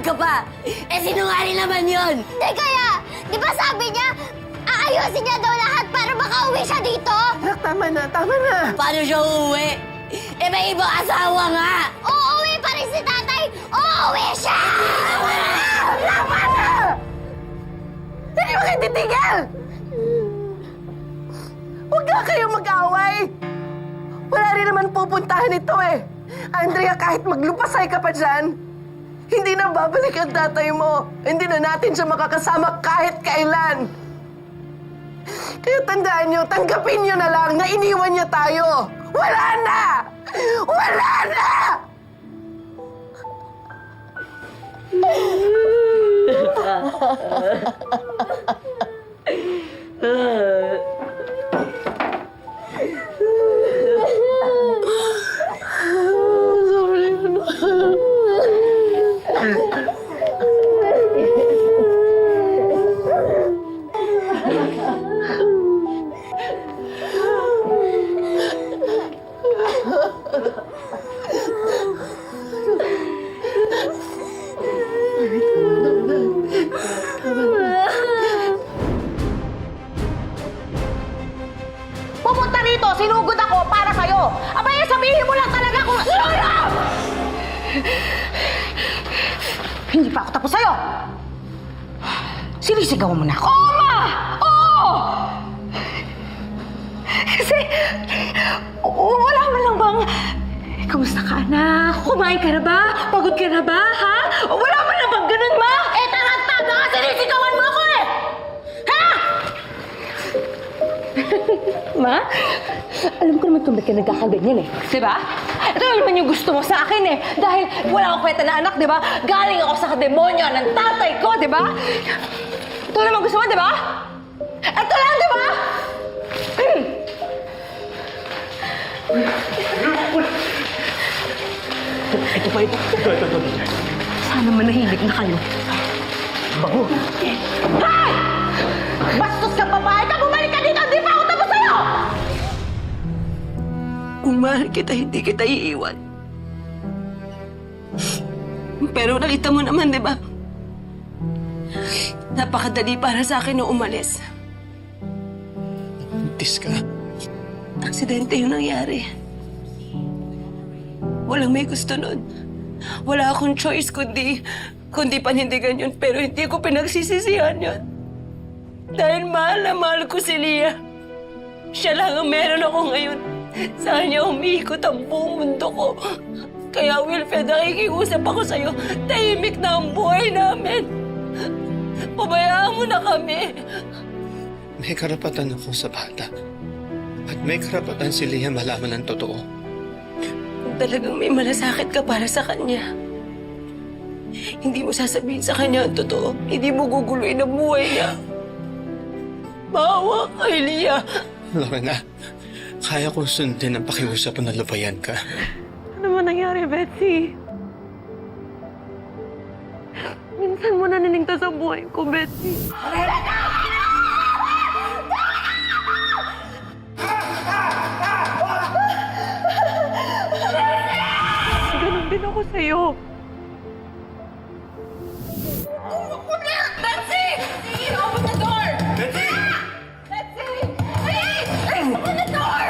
sinungaling ka pa! Sinungaling naman yun! Hindi kaya! Di ba sabi niya, aayusin niya daw lahat para makauwi siya dito? Anak, tama na, tama na! Paano siya uuwi? May ibang asawa nga! Uuwi pa rin si tatay! Uuwi siya! Tama na! Hindi mo kayo titigil! Huwag nga kayong mag-away! Wala rin naman pupuntahan ito eh! Andrea, kahit maglupasay ka pa dyan, hindi na babalik ang tatay mo. Hindi na natin siya makakasama kahit kailan. Kaya tandaan nyo, tanggapin nyo na lang na iniwan niya tayo. Wala na! Wala na! Pumunta rito, sinugod ako para sa'yo. Abay, sabihin mo lang talaga kung... Lola! Hindi pa ako tapos sa'yo. Sinisigawan mo na ako. Oo, ma! Oo! Kasi, wala man lang bang... Kamusta ka, anak? Kumain ka na ba? Pagod ka na ba, ha? Wala man lang bang ganun, ma? Tarantado ka! Sinisigawan mo ako eh! Ha? Ma, alam ko naman kung ba't ka nagkakaganyan eh. Diba? Ito naman yung gusto mo sa akin eh. Dahil wala akong kwenta na anak, diba? Galing ako sa demonyo ng tatay ko, diba? Ito naman gusto mo, diba? Ito lang, diba? Ito pa ito. Ito. Sana manahimik na kayo. Bango. Hay! Bastos ka babae ka! Bumalik ka dito! Hindi pa ako tapos sa'yo! Kung mahal kita, hindi kita iiwan. Pero nakita mo naman, di ba? Napakadali para sa akin na umalis. Buntis ka. Aksidente yung nangyari. Walang may gusto nun. Wala akong choice kundi panindigan yun. Pero hindi ko pinagsisisihan yun. Dahil mahal na mahal ko si Lia. Siya lang ang meron ako ngayon. Sa kanya umiikot ang buong mundo ko. Kaya Wilfred, nakikiusap ako sa'yo. Tahimik na ang buhay namin. Pabayaan mo na kami. May karapatan ako sa bata. At may karapatan si Lia malaman ang totoo. Kung talagang may malasakit ka para sa kanya, hindi mo sasabihin sa kanya ang totoo. Hindi mo guguluhin ang buhay niya. Maawa kay Lia. Lorena, kaya kong sundin ang pakiusap na lupayan ka. Ano man nangyari, Betsy? Minsan mo nanininta sa buhay ko, Betsy. Ganun din ako sa'yo. Betsy! Open the door! Betsy! Betsy! Please! Open the door!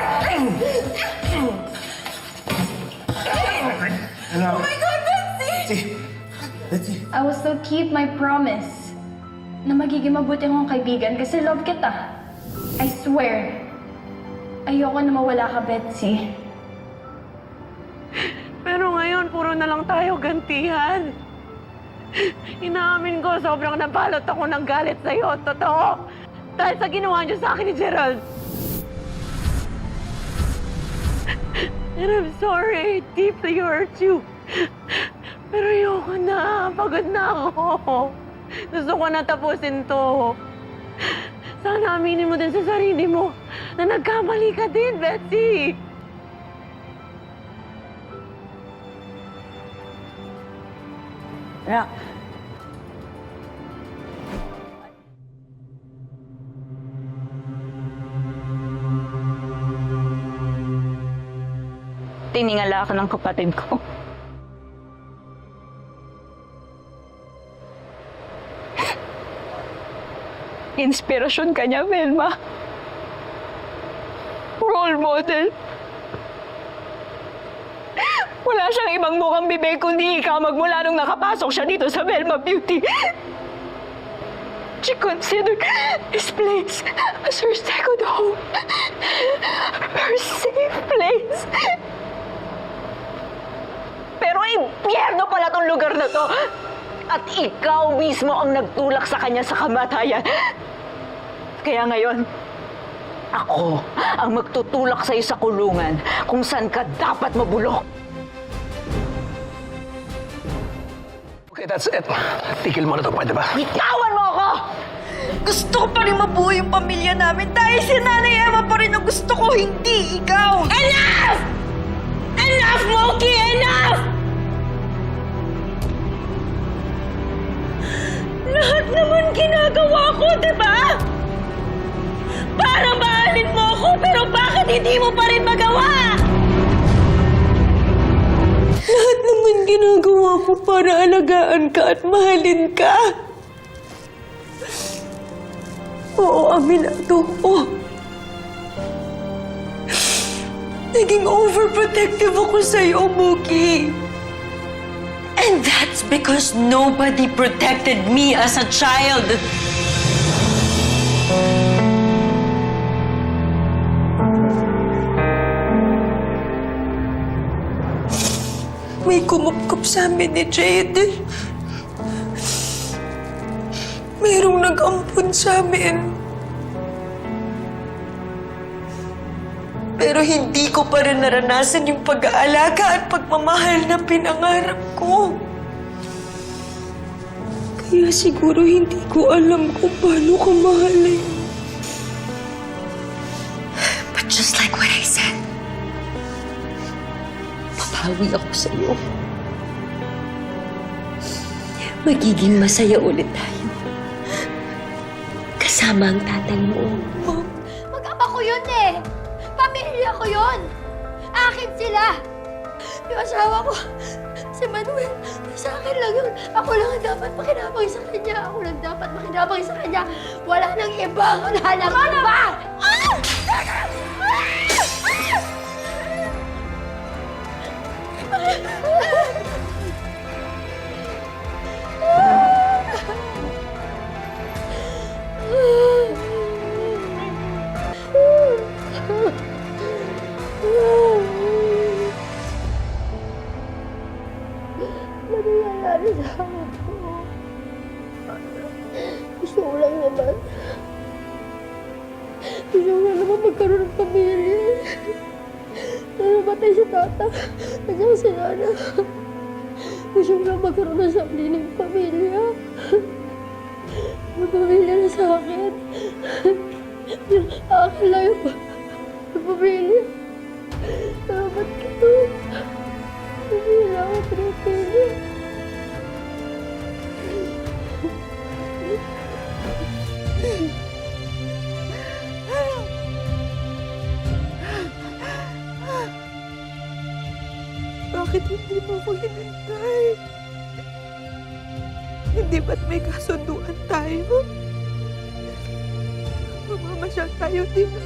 Oh my God, Betsy! I will still keep my promise na magiging mabuti akong kaibigan kasi love kita. I swear. Ayoko na mawala ka, Betsy. Pero ngayon, puro na lang tayo gantihan. Inaamin ko, sobrang nabalot ako ng galit sa'yo. Totoo. Dahil sa ginawa niyo sa akin ni Gerald. And I'm sorry. I deeply hurt you. Pero ayoko na. Pagod na ako. Gusto ko na tapusin to. Sana aminin mo din sa sarili mo na nagkamali ka din, Betsy. Anak. Tiningala ako ng kapatid ko. inspirasyon ka niya, Velma. Role model. Wala siyang ibang mukhang bibig kundi ikaw magmula nung nakapasok siya dito sa Velma Beauty. She considered this place as her second home. Her safe place. Pero impyerno pala tong lugar na to. At ikaw mismo ang nagtulak sa kanya sa kamatayan. Kaya ngayon, ako ang magtutulak sa'yo sa kulungan kung saan ka dapat mabulok. Okay, that's it. Tigil mo na ito, pwede ba? Bitawan mo ako! Gusto ko pa rin mabuo yung pamilya namin dahil si Nanay Emma pa rin ang gusto ko, hindi ikaw! Enough! Enough, Moki! Enough! Lahat naman ginagawa ko, di ba? Para mahalin mo ako, pero bakit hindi mo pa rin magawa? Lahat naman ginagawa ko para alagaan ka at mahalin ka. Oo, aminado ko. Naging overprotective ako sa'yo, Mookie. And that's because nobody protected me as a child. May kumupkup sa amin ni Jade. Mayroong nag-ampun sa amin. Pero hindi ko pa rin naranasan yung pag-aalaga at pagmamahal na pinangarap ko. Kaya siguro hindi ko alam kung paano ka mahalin. But just like what I said, papawi ako sa'yo. Magiging masaya ulit tayo. Kasama ang tatay mo. Mag-ama ko yun eh! Pamilya ko yun! Akin sila! Yung asawa ko, si Manuel, sa akin lang yun. Ako lang ang dapat makinabang sa kanya. Ako lang dapat makinabang sa kanya. Wala nang iba! Wala nang iba! Nangyayari sa akin ko. Gusto ko lang naman. Gusto ko lang naman magkaroon ng pamilya. Namatay si tata. At saka si nana. Gusto ko lang magkaroon ng sariling pamilya. May pamilya na sa akin. Akin lang yung pamilya. Pero ba't ito? Hindi lang ako pinipili. Bakit hindi mo ko hinintay? Hindi ba't may kasunduan tayo? Mamamasyal tayo, di ba?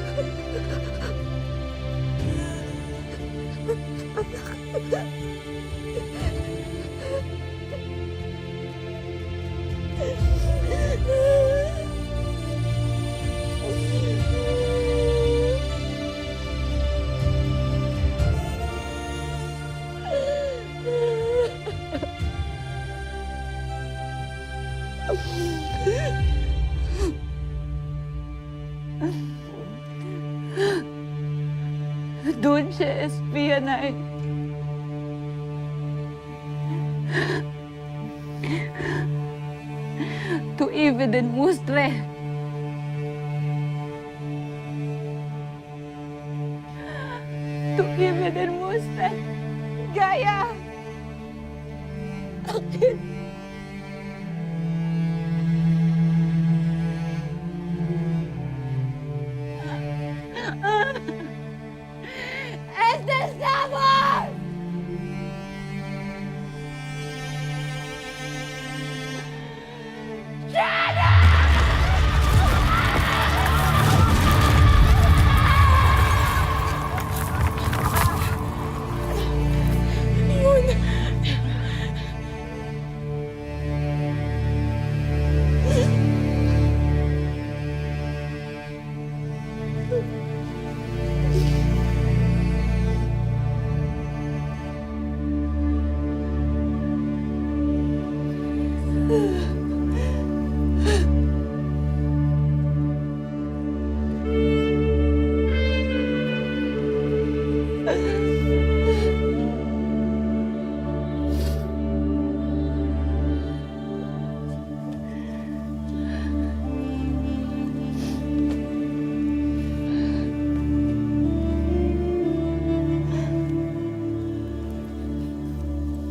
Doon siya, espionay. Tu ive den mustre. Tu ive den mustre. Gaya! Akin! Estamos!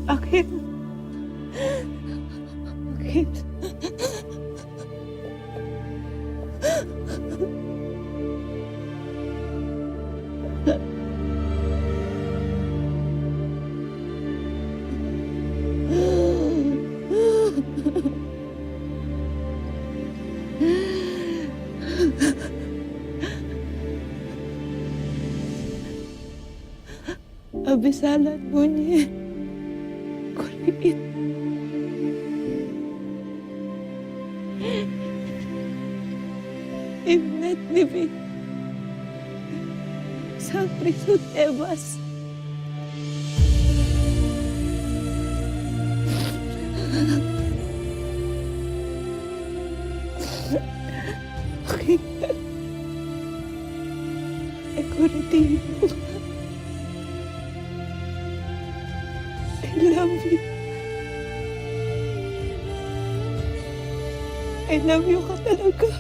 Bakit? Bakit? Abisalan mo niya. Kulit. Imnet ni Vic. Sa prison Evas. Okay. Ekurativo. I love you. I love you ka talaga.